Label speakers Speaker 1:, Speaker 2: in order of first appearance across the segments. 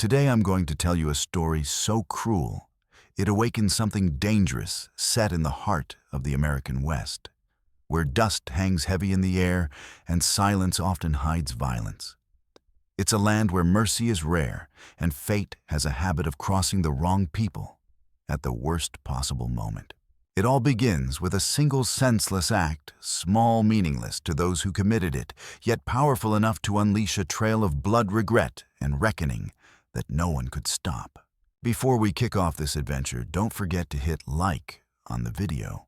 Speaker 1: Today I'm going to tell you a story so cruel, it awakens something dangerous set in the heart of the American West, where dust hangs heavy in the air and silence often hides violence. It's a land where mercy is rare and fate has a habit of crossing the wrong people at the worst possible moment. It all begins with a single senseless act, small, meaningless to those who committed it, yet powerful enough to unleash a trail of blood, regret, and reckoning that no one could stop. Before we kick off this adventure, don't forget to hit like on the video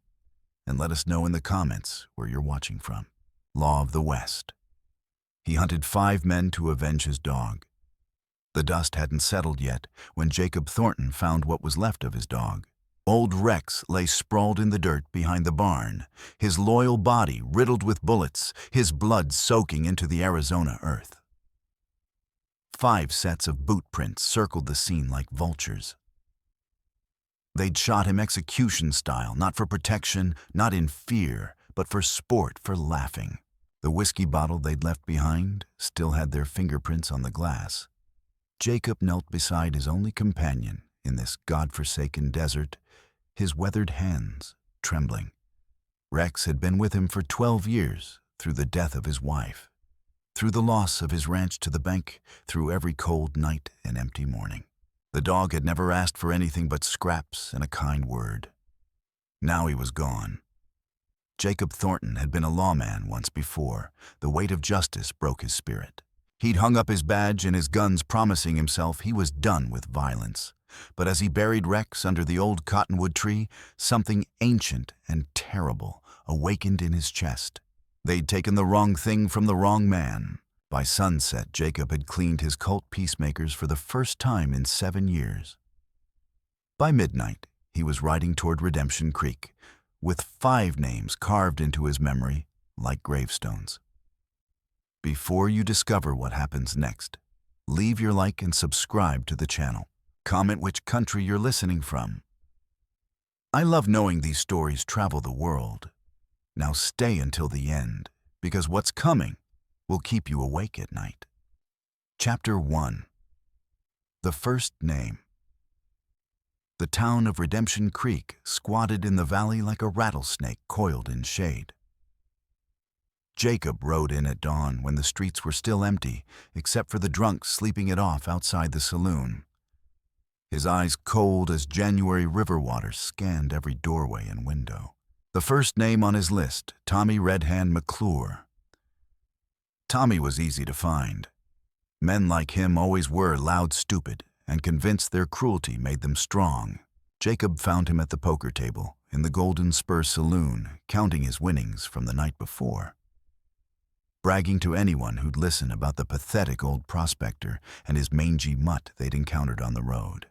Speaker 1: and let us know in the comments where you're watching from. Law of the West. He hunted 5 men to avenge his dog. The dust hadn't settled yet when Jacob Thornton found what was left of his dog. Old Rex lay sprawled in the dirt behind the barn, his loyal body riddled with bullets, his blood soaking into the Arizona earth. 5 sets of boot prints circled the scene like vultures. They'd shot him execution style, not for protection, not in fear, but for sport, for laughing. The whiskey bottle they'd left behind still had their fingerprints on the glass. Jacob knelt beside his only companion in this God-forsaken desert, his weathered hands trembling. Rex had been with him for 12 years, through the death of his wife, through the loss of his ranch to the bank, through every cold night and empty morning. The dog had never asked for anything but scraps and a kind word. Now he was gone. Jacob Thornton had been a lawman once before. The weight of justice broke his spirit. He'd hung up his badge and his guns, promising himself he was done with violence. But as he buried Rex under the old cottonwood tree, something ancient and terrible awakened in his chest. They'd taken the wrong thing from the wrong man. By sunset, Jacob had cleaned his cult peacemakers for the first time in 7 years. By midnight, he was riding toward Redemption Creek, with 5 names carved into his memory like gravestones. Before you discover what happens next, leave your like and subscribe to the channel. Comment which country you're listening from. I love knowing these stories travel the world. Now stay until the end, because what's coming will keep you awake at night. Chapter 1. The First Name. The town of Redemption Creek squatted in the valley like a rattlesnake coiled in shade. Jacob rode in at dawn when the streets were still empty, except for the drunks sleeping it off outside the saloon. His eyes cold as January river water scanned every doorway and window. The first name on his list, Tommy Red Hand McClure. Tommy was easy to find. Men like him always were loud, stupid, and convinced their cruelty made them strong. Jacob found him at the poker table in the Golden Spur Saloon, counting his winnings from the night before, bragging to anyone who'd listen about the pathetic old prospector and his mangy mutt they'd encountered on the road.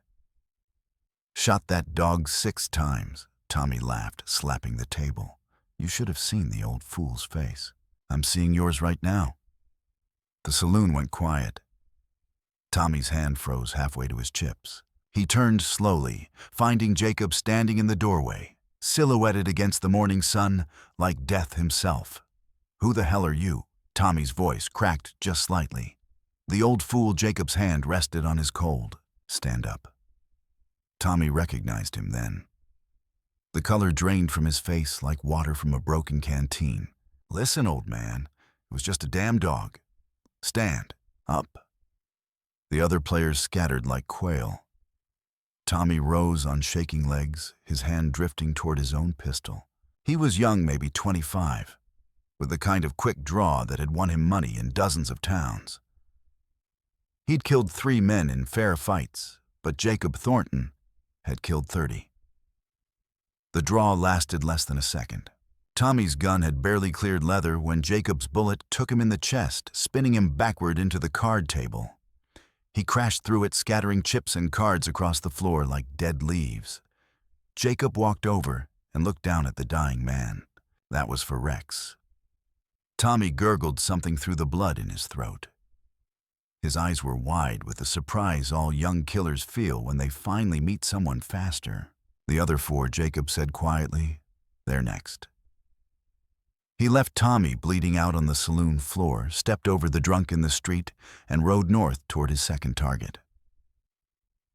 Speaker 1: "Shot that dog 6 times, Tommy laughed, slapping the table. "You should have seen the old fool's face. I'm seeing yours right now." The saloon went quiet. Tommy's hand froze halfway to his chips. He turned slowly, finding Jacob standing in the doorway, silhouetted against the morning sun like death himself. "Who the hell are you?" Tommy's voice cracked just slightly. The old fool Jacob's hand rested on his cold. "Stand up." Tommy recognized him then. The color drained from his face like water from a broken canteen. "Listen, old man, it was just a damn dog. Stand up." The other players scattered like quail. Tommy rose on shaking legs, his hand drifting toward his own pistol. He was young, maybe 25, with the kind of quick draw that had won him money in dozens of towns. He'd killed 3 men in fair fights, but Jacob Thornton had killed 30. The draw lasted less than a second. Tommy's gun had barely cleared leather when Jacob's bullet took him in the chest, spinning him backward into the card table. He crashed through it, scattering chips and cards across the floor like dead leaves. Jacob walked over and looked down at the dying man. That was for Rex. Tommy gurgled something through the blood in his throat. His eyes were wide with the surprise all young killers feel when they finally meet someone faster. The other 4, Jacob said quietly, "They're next." He left Tommy bleeding out on the saloon floor, stepped over the drunk in the street, and rode north toward his second target.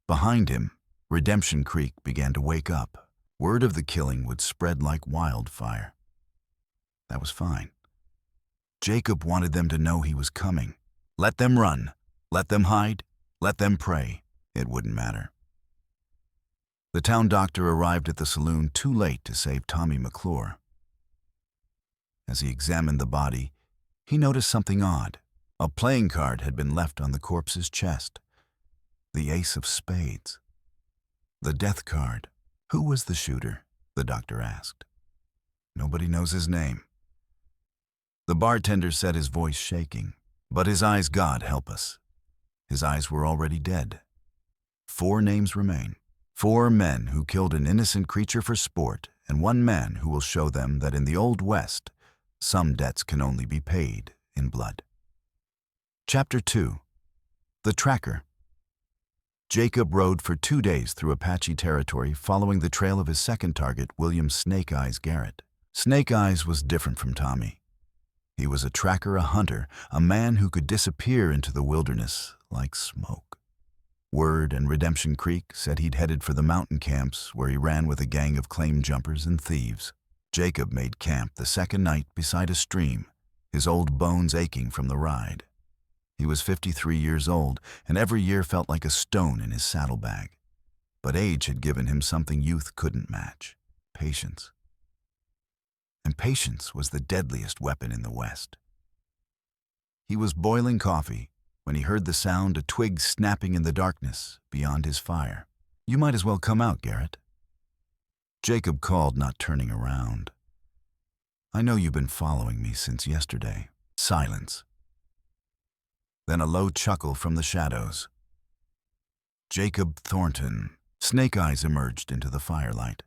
Speaker 1: Behind him, Redemption Creek began to wake up. Word of the killing would spread like wildfire. That was fine. Jacob wanted them to know he was coming. Let them run. Let them hide. Let them pray. It wouldn't matter. The town doctor arrived at the saloon too late to save Tommy McClure. As he examined the body, he noticed something odd. A playing card had been left on the corpse's chest. The ace of spades. The death card. Who was the shooter? The doctor asked. Nobody knows his name. The bartender said, his voice shaking. But his eyes, God help us. His eyes were already dead. 4 names remain. 4 men who killed an innocent creature for sport, and 1 man who will show them that in the Old West, some debts can only be paid in blood. Chapter 2. The Tracker. Jacob rode for 2 days through Apache territory, following the trail of his second target, William Snake Eyes Garrett. Snake Eyes was different from Tommy. He was a tracker, a hunter, a man who could disappear into the wilderness like smoke. Word and Redemption Creek said he'd headed for the mountain camps where he ran with a gang of claim jumpers and thieves. Jacob made camp the second night beside a stream, his old bones aching from the ride. He was 53 years old, and every year felt like a stone in his saddlebag. But age had given him something youth couldn't match: patience. And patience was the deadliest weapon in the West. He was boiling coffee when he heard the sound of twigs snapping in the darkness beyond his fire. "You might as well come out, Garrett." Jacob called, not turning around. "I know you've been following me since yesterday." Silence. Then a low chuckle from the shadows. Jacob Thornton. Snake Eyes emerged into the firelight.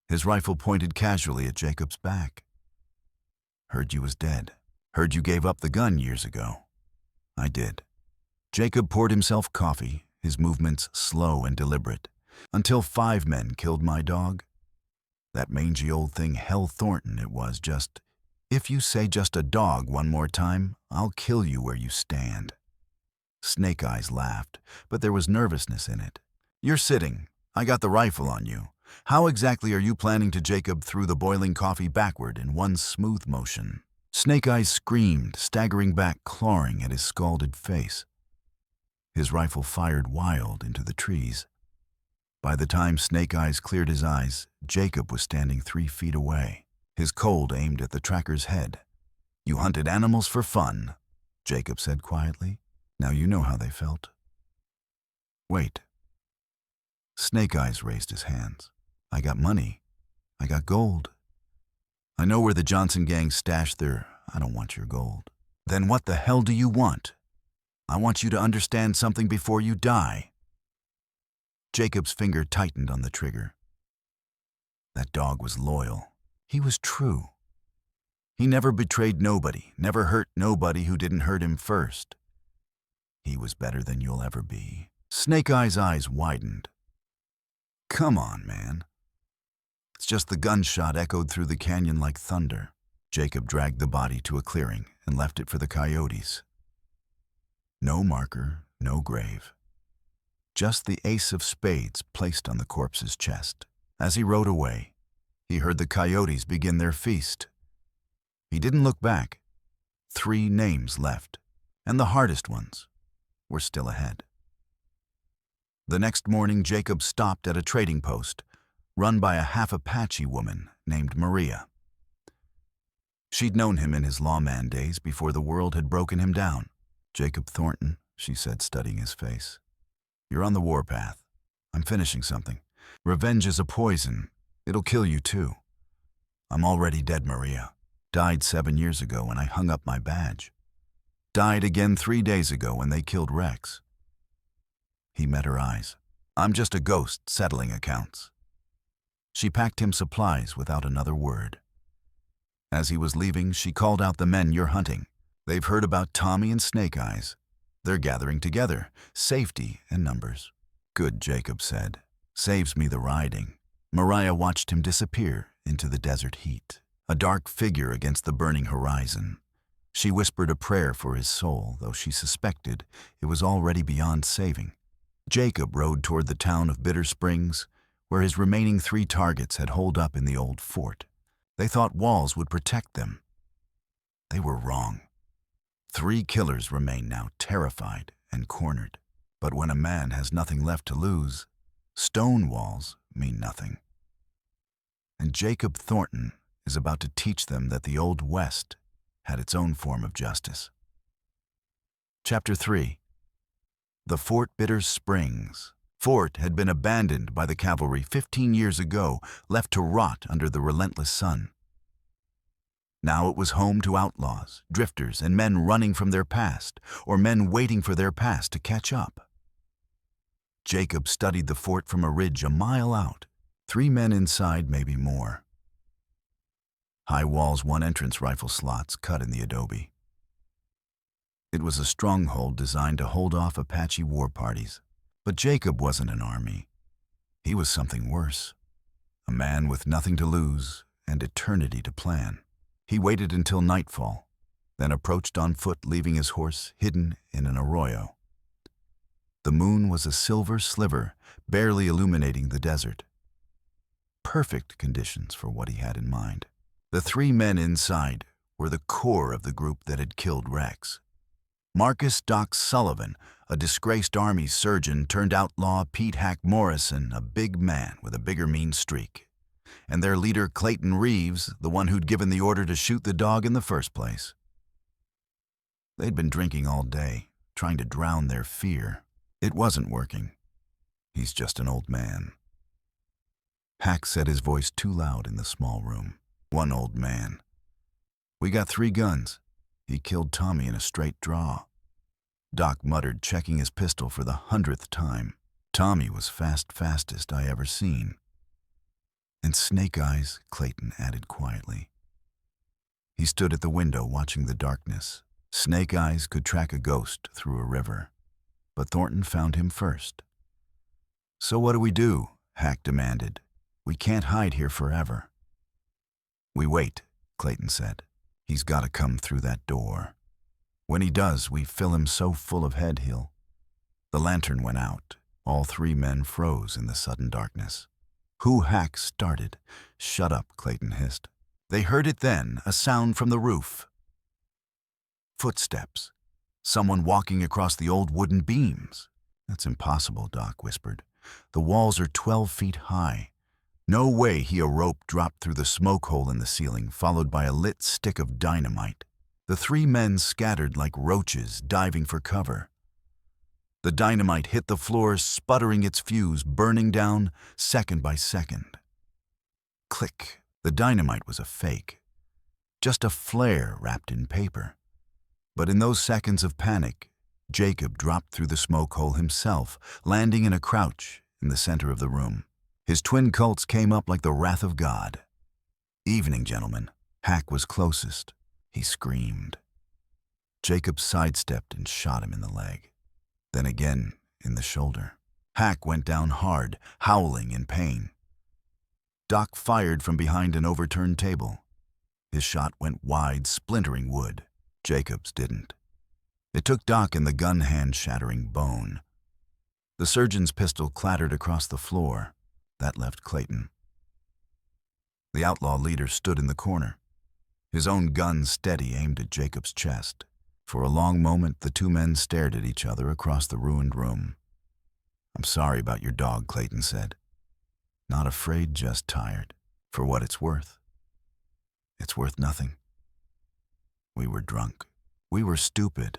Speaker 1: His rifle pointed casually at Jacob's back. "Heard you was dead. Heard you gave up the gun years ago." "I did." Jacob poured himself coffee, his movements slow and deliberate. "Until 5 men killed my dog. That mangy old thing, Hell Thornton, it was just, if you say just a dog one more time, I'll kill you where you stand." Snake Eyes laughed, but there was nervousness in it. "You're sitting. I got the rifle on you. How exactly are you planning to?" Jacob threw the boiling coffee backward in one smooth motion. Snake Eyes screamed, staggering back, clawing at his scalded face. His rifle fired wild into the trees. By the time Snake Eyes cleared his eyes, Jacob was standing 3 feet away, his Colt aimed at the tracker's head. "You hunted animals for fun," Jacob said quietly. "Now you know how they felt." "Wait." Snake Eyes raised his hands. "I got money. I got gold. I know where the Johnson gang stashed their—" "I don't want your gold." "Then what the hell do you want?" "I want you to understand something before you die." Jacob's finger tightened on the trigger. That dog was loyal. He was true. He never betrayed nobody, never hurt nobody who didn't hurt him first. He was better than you'll ever be. Snake Eyes' eyes widened. "Come on, man." It's just the gunshot echoed through the canyon like thunder. Jacob dragged the body to a clearing and left it for the coyotes. No marker, no grave. Just the ace of spades placed on the corpse's chest. As he rode away, he heard the coyotes begin their feast. He didn't look back. 3 names left, and the hardest ones were still ahead. The next morning, Jacob stopped at a trading post, run by a half-Apache woman named Maria. She'd known him in his lawman days before the world had broken him down. "Jacob Thornton," she said, studying his face. "You're on the warpath. I'm finishing something. Revenge is a poison. It'll kill you too. I'm already dead, Maria. Died 7 years ago when I hung up my badge. Died again 3 days ago when they killed Rex." He met her eyes. "I'm just a ghost settling accounts." She packed him supplies without another word. As he was leaving, she called out the men you're hunting. "They've heard about Tommy and Snake Eyes. They're gathering together. Safety and numbers." "Good," Jacob said. "Saves me the riding." Mariah watched him disappear into the desert heat, a dark figure against the burning horizon. She whispered a prayer for his soul, though she suspected it was already beyond saving. Jacob rode toward the town of Bitter Springs, where his remaining 3 targets had holed up in the old fort. They thought walls would protect them. They were wrong. 3 killers remain now, terrified and cornered. But when a man has nothing left to lose, stone walls mean nothing. And Jacob Thornton is about to teach them that the Old West had its own form of justice. Chapter 3. The Fort Bitter Springs. Fort had been abandoned by the cavalry 15 years ago, left to rot under the relentless sun. Now it was home to outlaws, drifters, and men running from their past, or men waiting for their past to catch up. Jacob studied the fort from a ridge a mile out. 3 men inside, maybe more. High walls, 1 entrance rifle slots cut in the adobe. It was a stronghold designed to hold off Apache war parties. But Jacob wasn't an army. He was something worse. A man with nothing to lose and eternity to plan. He waited until nightfall, then approached on foot, leaving his horse hidden in an arroyo. The moon was a silver sliver, barely illuminating the desert. Perfect conditions for what he had in mind. The 3 men inside were the core of the group that had killed Rex. Marcus Doc Sullivan, a disgraced Army surgeon turned outlaw Pete Hack Morrison, a big man with a bigger mean streak. And their leader Clayton Reeves, the one who'd given the order to shoot the dog in the first place. They'd been drinking all day, trying to drown their fear. It wasn't working. He's just an old man. Hack said, his voice too loud in the small room. One old man. We got 3 guns. He killed Tommy in a straight draw. Doc muttered, checking his pistol for the 100th time. Tommy was fastest I ever seen. And Snake Eyes, Clayton added quietly. He stood at the window watching the darkness. Snake Eyes could track a ghost through a river. But Thornton found him first. So what do we do? Hack demanded. We can't hide here forever. We wait, Clayton said. He's got to come through that door. When he does, we fill him so full of head he'll... The lantern went out. All 3 men froze in the sudden darkness. Who? Hack started. Shut up, Clayton hissed. They heard it then, a sound from the roof. Footsteps. Someone walking across the old wooden beams. That's impossible, Doc whispered. The walls are 12 feet high. No way. A rope dropped through the smoke hole in the ceiling, followed by a lit stick of dynamite. The 3 men scattered like roaches, diving for cover. The dynamite hit the floor, sputtering its fuse, burning down second by second. Click. The dynamite was a fake. Just a flare wrapped in paper. But in those seconds of panic, Jacob dropped through the smoke hole himself, landing in a crouch in the center of the room. His twin Colts came up like the wrath of God. Evening, gentlemen. Hack was closest. He screamed. Jacob sidestepped and shot him in the leg. Then again in the shoulder. Hack went down hard, howling in pain. Doc fired from behind an overturned table. His shot went wide, splintering wood. Jacob's didn't. It took Doc in the gun hand, shattering bone. The surgeon's pistol clattered across the floor. That left Clayton. The outlaw leader stood in the corner, his own gun steady, aimed at Jacob's chest. For a long moment, the 2 men stared at each other across the ruined room. I'm sorry about your dog, Clayton said. Not afraid, just tired. For what it's worth. It's worth nothing. We were drunk. We were stupid.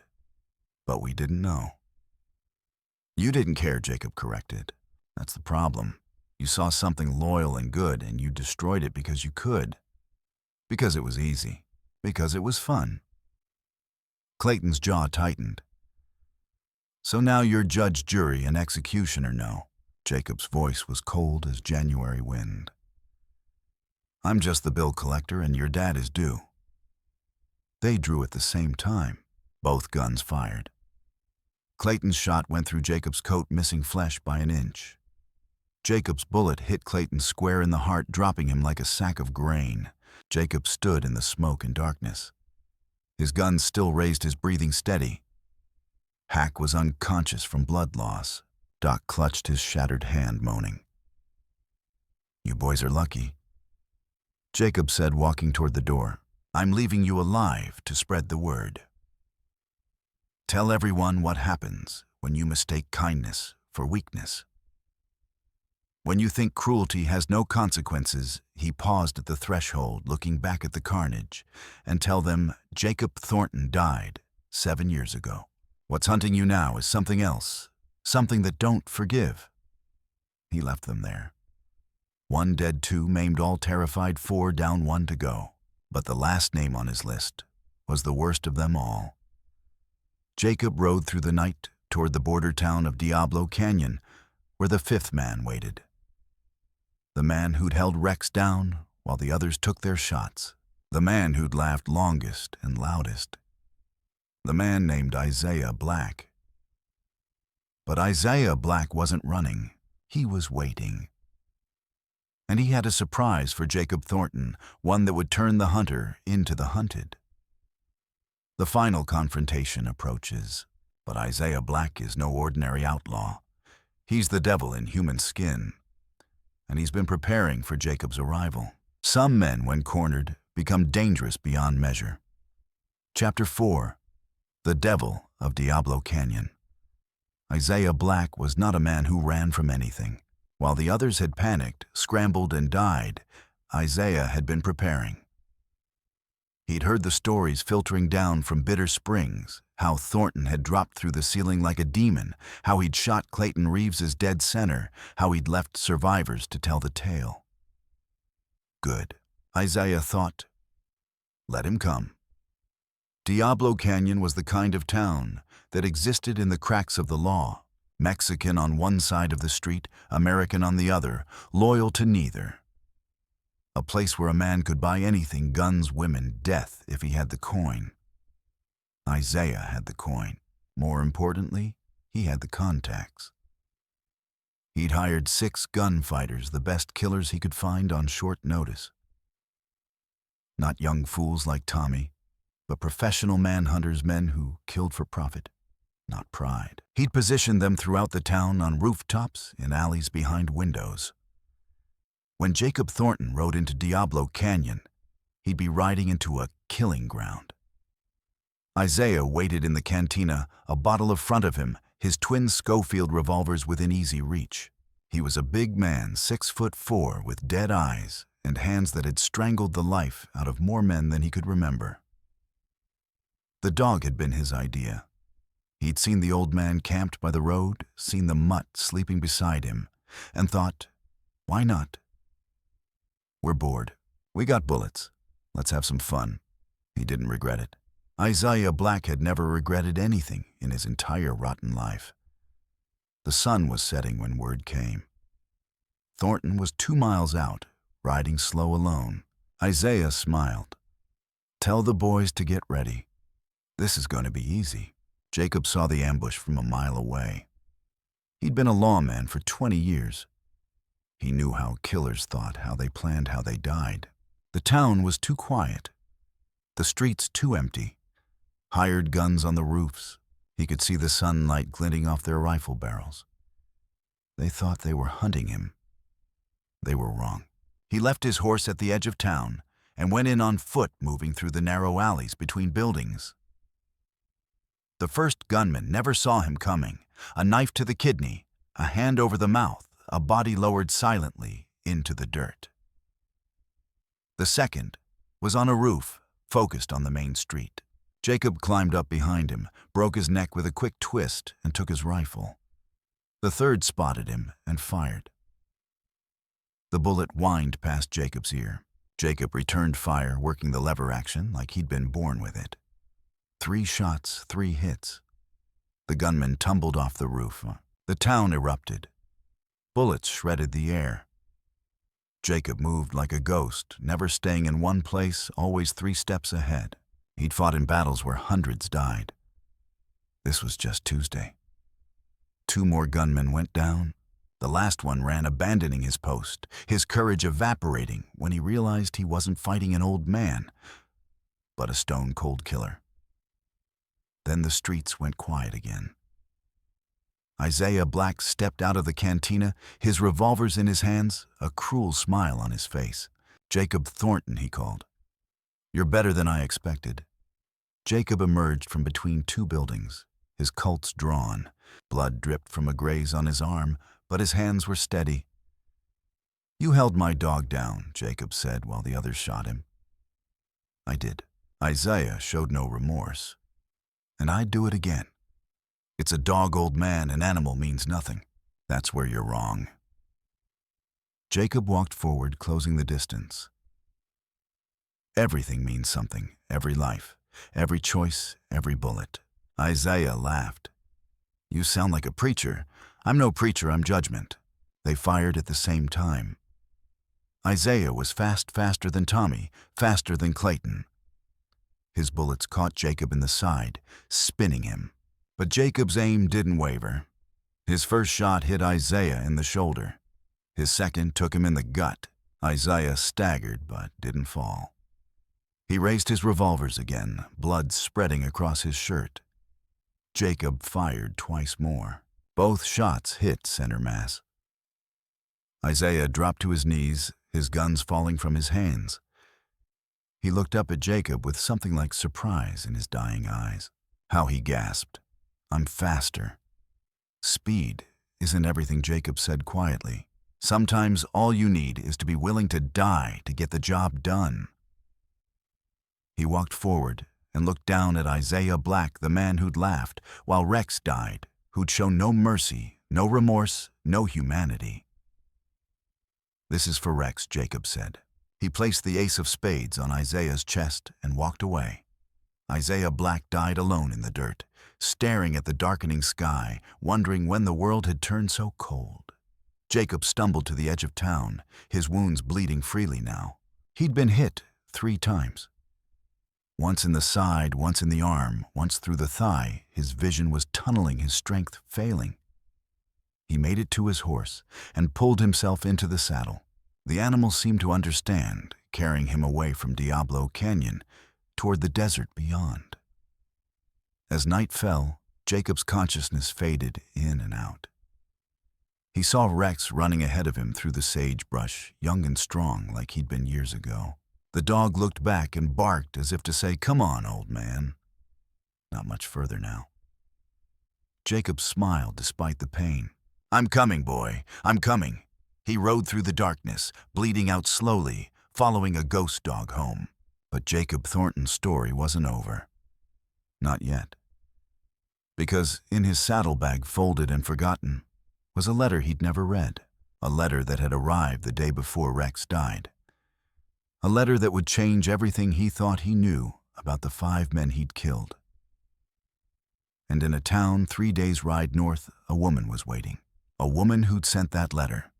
Speaker 1: But we didn't know. You didn't care, Jacob corrected. That's the problem. You saw something loyal and good, and you destroyed it because you could. Because it was easy. Because it was fun. Clayton's jaw tightened. So now you're judge, jury, and executioner, no? Jacob's voice was cold as January wind. I'm just the bill collector, and your dad is due. They drew at the same time. Both guns fired. Clayton's shot went through Jacob's coat, missing flesh by an inch. Jacob's bullet hit Clayton square in the heart, dropping him like a sack of grain. Jacob stood in the smoke and darkness. His gun still raised, his breathing steady. Hack was unconscious from blood loss. Doc clutched his shattered hand, moaning. "You boys are lucky," Jacob said, walking toward the door. "I'm leaving you alive to spread the word. Tell everyone what happens when you mistake kindness for weakness. When you think cruelty has no consequences," he paused at the threshold, looking back at the carnage, "and tell them Jacob Thornton died 7 years ago. What's hunting you now is something else, something that don't forgive." He left them there. 1 dead, 2 maimed, all terrified, 4 down, 1 to go. But the last name on his list was the worst of them all. Jacob rode through the night toward the border town of Diablo Canyon, where the 5th man waited. The man who'd held Rex down while the others took their shots. The man who'd laughed longest and loudest. The man named Isaiah Black. But Isaiah Black wasn't running. He was waiting. And he had a surprise for Jacob Thornton, one that would turn the hunter into the hunted. The final confrontation approaches, but Isaiah Black is no ordinary outlaw. He's the devil in human skin, and he's been preparing for Jacob's arrival. Some men, when cornered, become dangerous beyond measure. Chapter 4. The Devil of Diablo Canyon. Isaiah Black was not a man who ran from anything. While the others had panicked, scrambled, and died, Isaiah had been preparing. He'd heard the stories filtering down from Bitter Springs, how Thornton had dropped through the ceiling like a demon, how he'd shot Clayton Reeves's dead center, how he'd left survivors to tell the tale. Good, Isaiah thought. Let him come. Diablo Canyon was the kind of town that existed in the cracks of the law. Mexican on one side of the street, American on the other, loyal to neither. A place where a man could buy anything, guns, women, death, if he had the coin. Isaiah had the coin. More importantly, he had the contacts. He'd hired 6 gunfighters, the best killers he could find on short notice. Not young fools like Tommy, but professional manhunters, men who killed for profit, not pride. He'd positioned them throughout the town, on rooftops, in alleys, behind windows. When Jacob Thornton rode into Diablo Canyon, he'd be riding into a killing ground. Isaiah waited in the cantina, a bottle in front of him, his twin Schofield revolvers within easy reach. He was a big man, 6'4", with dead eyes and hands that had strangled the life out of more men than he could remember. The dog had been his idea. He'd seen the old man camped by the road, seen the mutt sleeping beside him, and thought, why not? We're bored. We got bullets. Let's have some fun. He didn't regret it. Isaiah Black had never regretted anything in his entire rotten life. The sun was setting when word came. Thornton was 2 miles out, riding slow alone. Isaiah smiled. Tell the boys to get ready. This is going to be easy. Jacob saw the ambush from a mile away. He'd been a lawman for 20 years. He knew how killers thought, how they planned, how they died. The town was too quiet. The streets too empty. Hired guns on the roofs. He could see the sunlight glinting off their rifle barrels. They thought they were hunting him. They were wrong. He left his horse at the edge of town and went in on foot, moving through the narrow alleys between buildings. The first gunman never saw him coming. A knife to the kidney, a hand over the mouth, a body lowered silently into the dirt. The second was on a roof, focused on the main street. Jacob climbed up behind him, broke his neck with a quick twist, and took his rifle. The third spotted him and fired. The bullet whined past Jacob's ear. Jacob returned fire, working the lever action like he'd been born with it. 3 shots, 3 hits. The gunman tumbled off the roof. The town erupted. Bullets shredded the air. Jacob moved like a ghost, never staying in one place, always 3 steps ahead. He'd fought in battles where hundreds died. This was just Tuesday. 2 more gunmen went down. The last one ran, abandoning his post, his courage evaporating when he realized he wasn't fighting an old man, but a stone-cold killer. Then the streets went quiet again. Isaiah Black stepped out of the cantina, his revolvers in his hands, a cruel smile on his face. "Jacob Thornton," he called. "You're better than I expected." Jacob emerged from between two buildings, his Colts drawn. Blood dripped from a graze on his arm, but his hands were steady. "You held my dog down," Jacob said while the others shot him. "I did." Isaiah showed no remorse. "And I'd do it again. It's a dog, old man. An animal means nothing." "That's where you're wrong." Jacob walked forward, closing the distance. "Everything means something, every life, every choice, every bullet." Isaiah laughed. "You sound like a preacher." "I'm no preacher, I'm judgment." They fired at the same time. Isaiah was faster than Tommy, faster than Clayton. His bullets caught Jacob in the side, spinning him. But Jacob's aim didn't waver. His first shot hit Isaiah in the shoulder. His second took him in the gut. Isaiah staggered but didn't fall. He raised his revolvers again, blood spreading across his shirt. Jacob fired twice more. Both shots hit center mass. Isaiah dropped to his knees, his guns falling from his hands. He looked up at Jacob with something like surprise in his dying eyes. How he gasped. "I'm faster." "Speed isn't everything," Jacob said quietly. "Sometimes all you need is to be willing to die to get the job done." He walked forward and looked down at Isaiah Black, the man who'd laughed, while Rex died, who'd shown no mercy, no remorse, no humanity. "This is for Rex," Jacob said. He placed the ace of spades on Isaiah's chest and walked away. Isaiah Black died alone in the dirt, staring at the darkening sky, wondering when the world had turned so cold. Jacob stumbled to the edge of town, his wounds bleeding freely now. He'd been hit 3 times. Once in the side, once in the arm, once through the thigh. His vision was tunneling, his strength failing. He made it to his horse and pulled himself into the saddle. The animal seemed to understand, carrying him away from Diablo Canyon toward the desert beyond. As night fell, Jacob's consciousness faded in and out. He saw Rex running ahead of him through the sagebrush, young and strong like he'd been years ago. The dog looked back and barked as if to say, "Come on, old man." Not much further now. Jacob smiled despite the pain. "I'm coming, boy, I'm coming." He rode through the darkness, bleeding out slowly, following a ghost dog home. But Jacob Thornton's story wasn't over. Not yet. Because in his saddlebag, folded and forgotten, was a letter he'd never read. A letter that had arrived the day before Rex died. A letter that would change everything he thought he knew about the 5 men he'd killed. And in a town 3 days' ride north, a woman was waiting. A woman who'd sent that letter.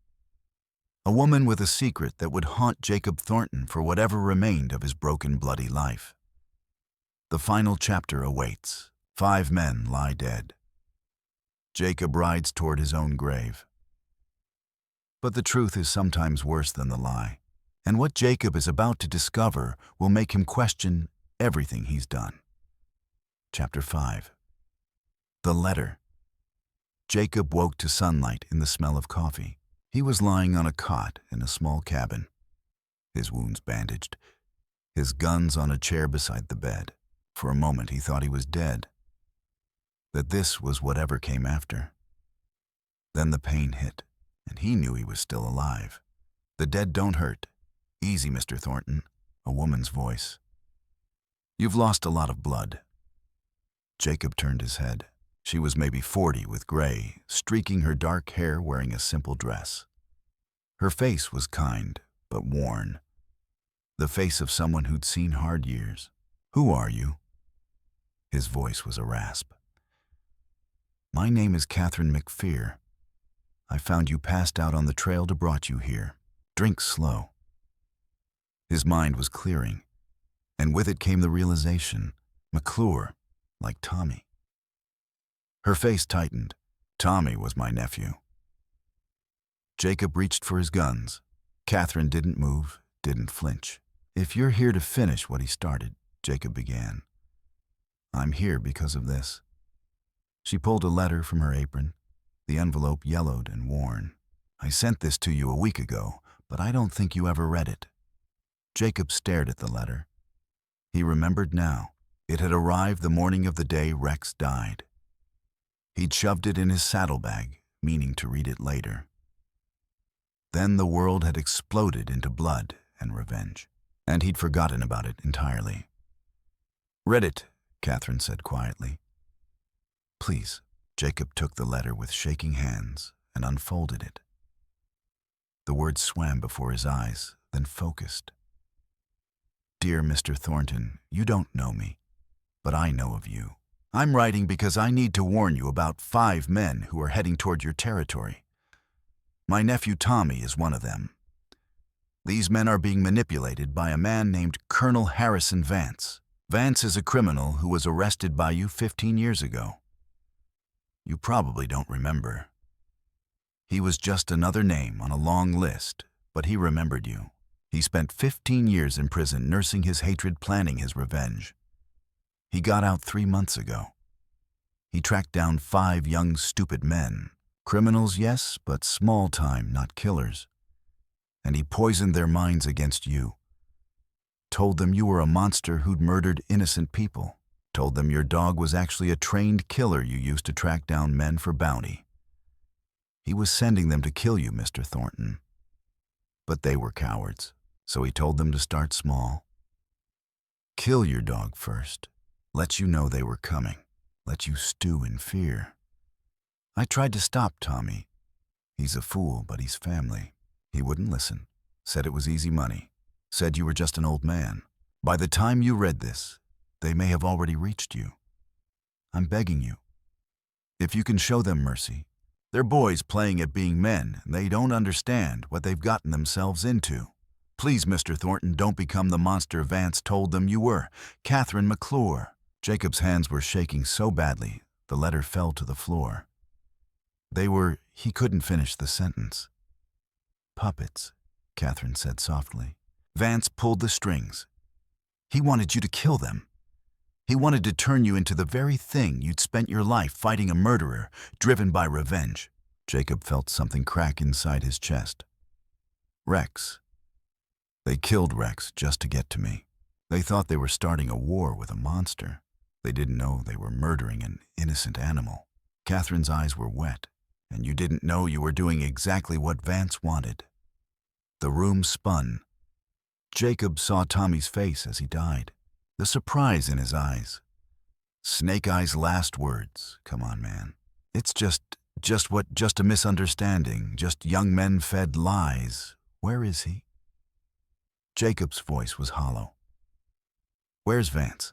Speaker 1: A woman with a secret that would haunt Jacob Thornton for whatever remained of his broken, bloody life. The final chapter awaits. 5 men lie dead. Jacob rides toward his own grave. But the truth is sometimes worse than the lie. And what Jacob is about to discover will make him question everything he's done. Chapter 5. The letter. Jacob woke to sunlight in the smell of coffee. He was lying on a cot in a small cabin, his wounds bandaged, his guns on a chair beside the bed. For a moment he thought he was dead, that this was whatever came after. Then the pain hit, and he knew he was still alive. "The dead don't hurt. Easy, Mr. Thornton," a woman's voice. "You've lost a lot of blood." Jacob turned his head. She was maybe 40 with gray, streaking her dark hair, wearing a simple dress. Her face was kind, but worn. The face of someone who'd seen hard years. "Who are you?" His voice was a rasp. "My name is Catherine McPhear. I found you passed out on the trail to brought you here. Drink slow." His mind was clearing, and with it came the realization, McClure, like Tommy. Her face tightened. "Tommy was my nephew." Jacob reached for his guns. Catherine didn't move, didn't flinch. "If you're here to finish what he started," Jacob began, "I'm here because of this." She pulled a letter from her apron. The envelope yellowed and worn. "I sent this to you a week ago, but I don't think you ever read it." Jacob stared at the letter. He remembered now. It had arrived the morning of the day Rex died. He'd shoved it in his saddlebag, meaning to read it later. Then the world had exploded into blood and revenge, and he'd forgotten about it entirely. "Read it," Catherine said quietly. "Please." Jacob took the letter with shaking hands and unfolded it. The words swam before his eyes, then focused. "Dear Mr. Thornton, you don't know me, but I know of you. I'm writing because I need to warn you about 5 men who are heading toward your territory. My nephew Tommy is one of them. These men are being manipulated by a man named Colonel Harrison Vance. Vance is a criminal who was arrested by you 15 years ago. You probably don't remember. He was just another name on a long list, but he remembered you. He spent 15 years in prison nursing his hatred, planning his revenge. He got out 3 months ago. He tracked down 5 young, stupid men. Criminals, yes, but small time, not killers. And he poisoned their minds against you. Told them you were a monster who'd murdered innocent people. Told them your dog was actually a trained killer you used to track down men for bounty. He was sending them to kill you, Mr. Thornton. But they were cowards, so he told them to start small. Kill your dog first. Let you know they were coming. Let you stew in fear. I tried to stop Tommy. He's a fool, but he's family. He wouldn't listen. Said it was easy money. Said you were just an old man. By the time you read this, they may have already reached you. I'm begging you. If you can show them mercy. They're boys playing at being men, and they don't understand what they've gotten themselves into. Please, Mr. Thornton, don't become the monster Vance told them you were. Catherine McClure." Jacob's hands were shaking so badly, the letter fell to the floor. He couldn't finish the sentence. "Puppets," Catherine said softly. "Vance pulled the strings. He wanted you to kill them. He wanted to turn you into the very thing you'd spent your life fighting, a murderer, driven by revenge." Jacob felt something crack inside his chest. "Rex. They killed Rex just to get to me. They thought they were starting a war with a monster. They didn't know they were murdering an innocent animal. Catherine's eyes were wet, and you didn't know you were doing exactly what Vance wanted." The room spun. Jacob saw Tommy's face as he died. The surprise in his eyes. Snake Eye's last words. "Come on, man. It's just a misunderstanding. Just young men fed lies. Where is he?" Jacob's voice was hollow. "Where's Vance?"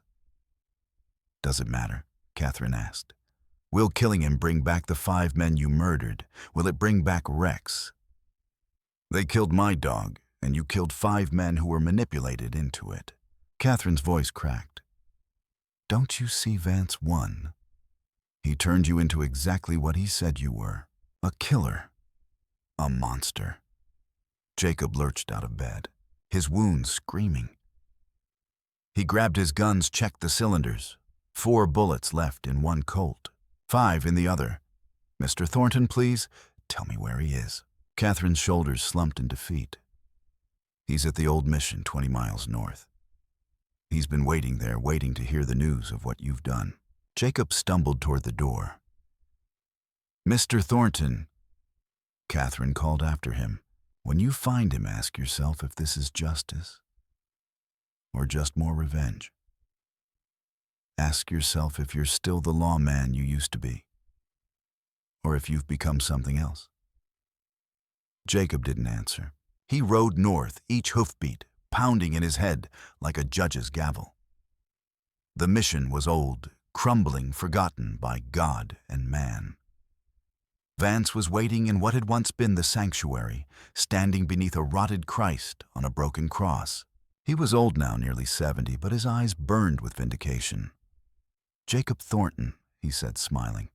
Speaker 1: "Does it matter?" Catherine asked. "Will killing him bring back the 5 men you murdered? Will it bring back Rex? They killed my dog, and you killed 5 men who were manipulated into it." Catherine's voice cracked. "Don't you see Vance won? He turned you into exactly what he said you were. A killer. A monster." Jacob lurched out of bed, his wounds screaming. He grabbed his guns, checked the cylinders. 4 bullets left in one Colt, 5 in the other. "Mr. Thornton, please, tell me where he is." Catherine's shoulders slumped in defeat. "He's at the old mission 20 miles north. He's been waiting there, waiting to hear the news of what you've done." Jacob stumbled toward the door. "Mr. Thornton," Catherine called after him. "When you find him, ask yourself if this is justice or just more revenge. Ask yourself if you're still the lawman you used to be, or if you've become something else." Jacob didn't answer. He rode north, each hoofbeat pounding in his head like a judge's gavel. The mission was old, crumbling, forgotten by God and man. Vance was waiting in what had once been the sanctuary, standing beneath a rotted Christ on a broken cross. He was old now, nearly 70, but his eyes burned with vindication. "Jacob Thornton," he said, smiling.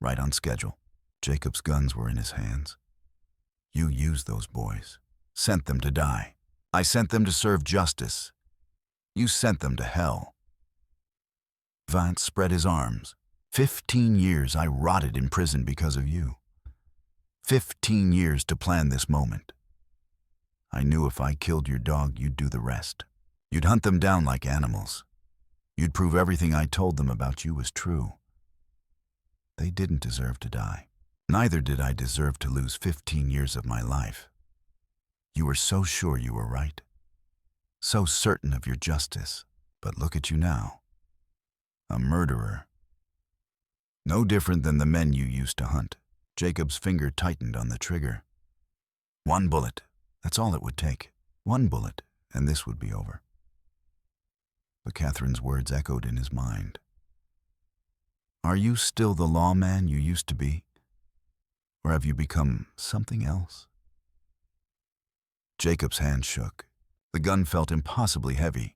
Speaker 1: "Right on schedule." Jacob's guns were in his hands. "You used those boys, sent them to die. I sent them to serve justice. You sent them to hell." Vance spread his arms. 15 years I rotted in prison because of you. 15 years to plan this moment. I knew if I killed your dog, you'd do the rest. You'd hunt them down like animals. You'd prove everything I told them about you was true. They didn't deserve to die. Neither did I deserve to lose 15 years of my life. You were so sure you were right, so certain of your justice. But look at you now. A murderer. No different than the men you used to hunt. Jacob's finger tightened on the trigger. One bullet. That's all it would take. One bullet, and this would be over. But Catherine's words echoed in his mind. Are you still the lawman you used to be? Or have you become something else? Jacob's hand shook. The gun felt impossibly heavy.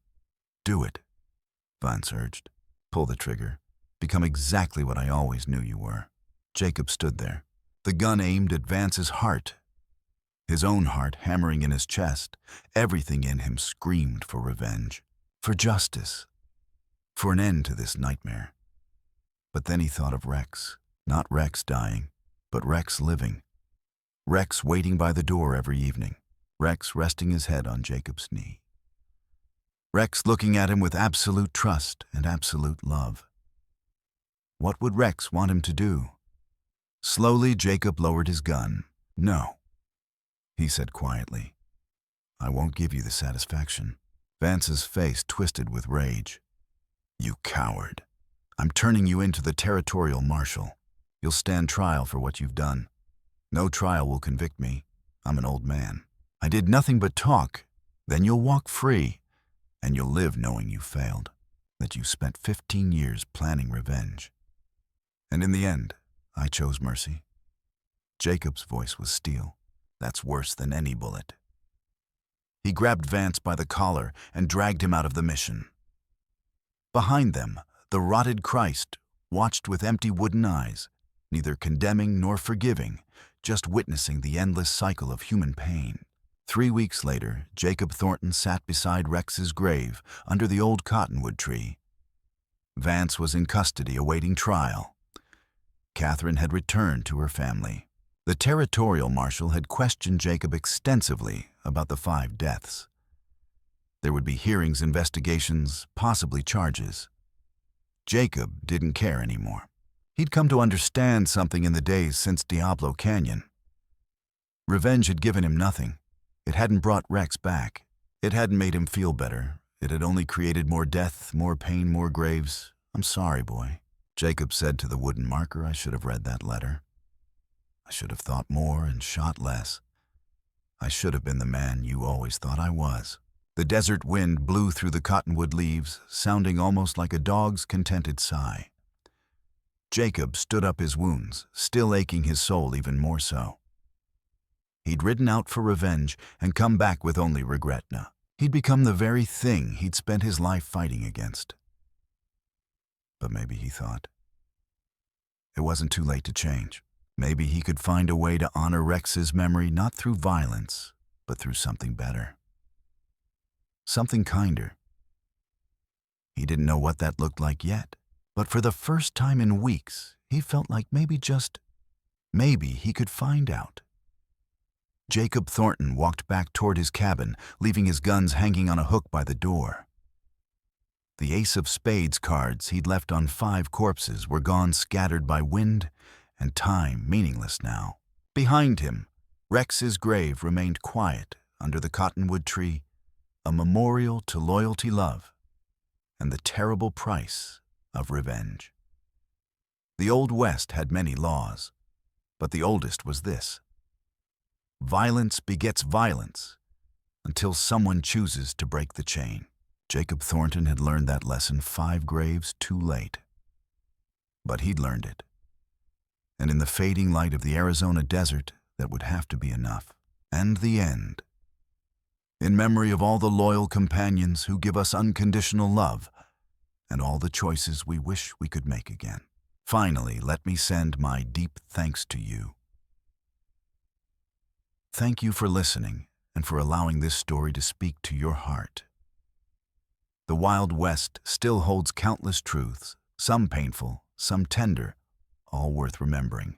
Speaker 1: Do it, Vance urged. Pull the trigger. Become exactly what I always knew you were. Jacob stood there, the gun aimed at Vance's heart. His own heart hammering in his chest. Everything in him screamed for revenge, for justice, for an end to this nightmare. But then he thought of Rex. Not Rex dying, but Rex living. Rex waiting by the door every evening. Rex resting his head on Jacob's knee. Rex looking at him with absolute trust and absolute love. What would Rex want him to do? Slowly, Jacob lowered his gun. No, he said quietly. I won't give you the satisfaction. Vance's face twisted with rage. You coward. I'm turning you into the territorial marshal. You'll stand trial for what you've done. No trial will convict me. I'm an old man. I did nothing but talk. Then you'll walk free, and you'll live knowing you failed, that you spent 15 years planning revenge. And in the end, I chose mercy. Jacob's voice was steel. That's worse than any bullet. He grabbed Vance by the collar and dragged him out of the mission. Behind them, the rotted Christ watched with empty wooden eyes, neither condemning nor forgiving, just witnessing the endless cycle of human pain. 3 weeks later, Jacob Thornton sat beside Rex's grave under the old cottonwood tree. Vance was in custody awaiting trial. Catherine had returned to her family. The territorial marshal had questioned Jacob extensively about the 5 deaths. There would be hearings, investigations, possibly charges. Jacob didn't care anymore. He'd come to understand something in the days since Diablo Canyon. Revenge had given him nothing. It hadn't brought Rex back. It hadn't made him feel better. It had only created more death, more pain, more graves. I'm sorry, boy. Jacob said to the wooden marker, I should have read that letter. I should have thought more and shot less. I should have been the man you always thought I was. The desert wind blew through the cottonwood leaves, sounding almost like a dog's contented sigh. Jacob stood up his wounds, still aching his soul even more so. He'd ridden out for revenge and come back with only regret now. He'd become the very thing he'd spent his life fighting against. But maybe he thought it wasn't too late to change. Maybe he could find a way to honor Rex's memory not through violence, but through something better. Something kinder. He didn't know what that looked like yet, but for the first time in weeks, he felt like maybe he could find out. Jacob Thornton walked back toward his cabin, leaving his guns hanging on a hook by the door. The Ace of Spades cards he'd left on 5 corpses were gone, scattered by wind and time, meaningless now. Behind him, Rex's grave remained quiet under the cottonwood tree, a memorial to loyalty, love, and the terrible price of revenge. The Old West had many laws, but the oldest was this: violence begets violence until someone chooses to break the chain. Jacob Thornton had learned that lesson 5 graves too late. But he'd learned it. And in the fading light of the Arizona desert, that would have to be enough. And the end. In memory of all the loyal companions who give us unconditional love, and all the choices we wish we could make again. Finally, let me send my deep thanks to you. Thank you for listening and for allowing this story to speak to your heart. The Wild West still holds countless truths, some painful, some tender, all worth remembering.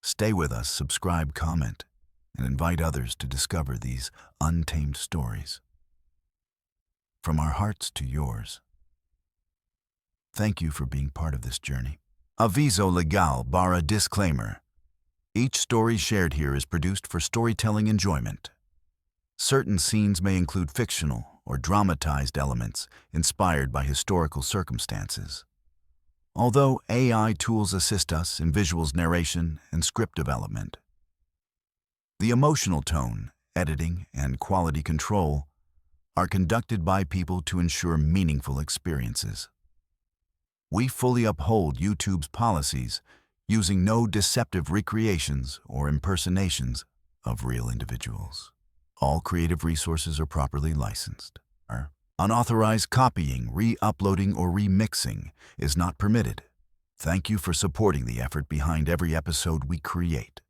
Speaker 1: Stay with us, subscribe, comment, and invite others to discover these untamed stories. From our hearts to yours, thank you for being part of this journey. Aviso legal barra disclaimer. Each story shared here is produced for storytelling enjoyment. Certain scenes may include fictional or dramatized elements inspired by historical circumstances. Although AI tools assist us in visuals narration and script development, the emotional tone, editing, and quality control are conducted by people to ensure meaningful experiences. We fully uphold YouTube's policies, using no deceptive recreations or impersonations of real individuals. All creative resources are properly licensed. Unauthorized copying, re-uploading, or remixing is not permitted. Thank you for supporting the effort behind every episode we create.